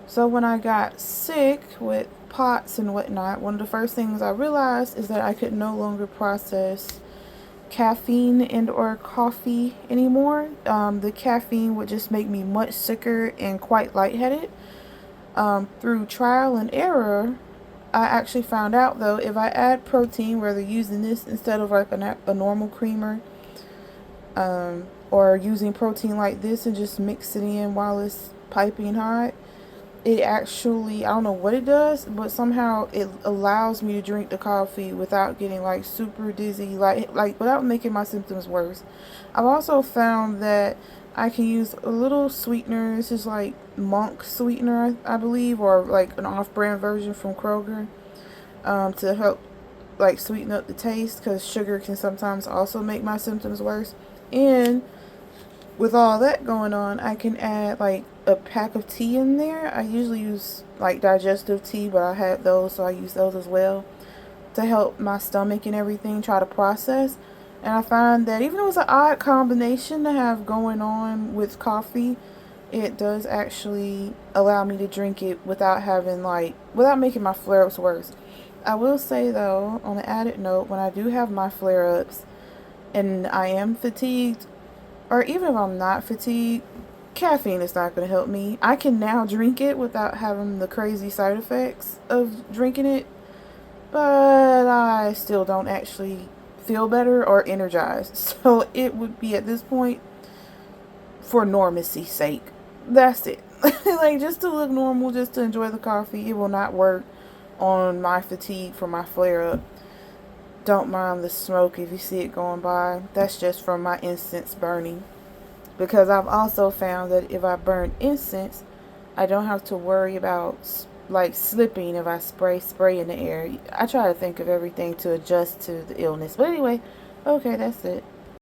So when I got sick with POTS and whatnot, one of the first things I realized is that I could no longer process caffeine and or coffee anymore. The caffeine would just make me much sicker and quite lightheaded. Through trial and error, I actually found out though if I add protein, whether using this instead of like a normal creamer, or using protein like this and just mix it in while it's piping hot, it actually, I don't know what it does, but somehow it allows me to drink the coffee without getting like super dizzy, like without making my symptoms worse. I've also found that I can use a little sweetener. This is like monk sweetener, I believe, or like an off-brand version from Kroger, to help like sweeten up the taste, because sugar can sometimes also make my symptoms worse. And with all that going on, I can add like a pack of tea in there. I usually use like digestive tea, but I had those, so I use those as well to help my stomach and everything try to process. And I find that even though it's an odd combination to have going on with coffee, it does actually allow me to drink it without having without making my flare ups worse. I will say though, on an added note, when I do have my flare ups and I am fatigued, or even if I'm not fatigued, caffeine is not going to help me. I can now drink it without having the crazy side effects of drinking it, but I still don't actually feel better or energized. So it would be at this point for normacy's sake. That's it. Like just to look normal, just to enjoy the coffee. It will not work on my fatigue for my flare up. Don't mind the smoke if you see it going by. That's just from my incense burning. Because I've also found that if I burn incense, I don't have to worry about like slipping if I spray in the air. I try to think of everything to adjust to the illness. But anyway, okay, that's it.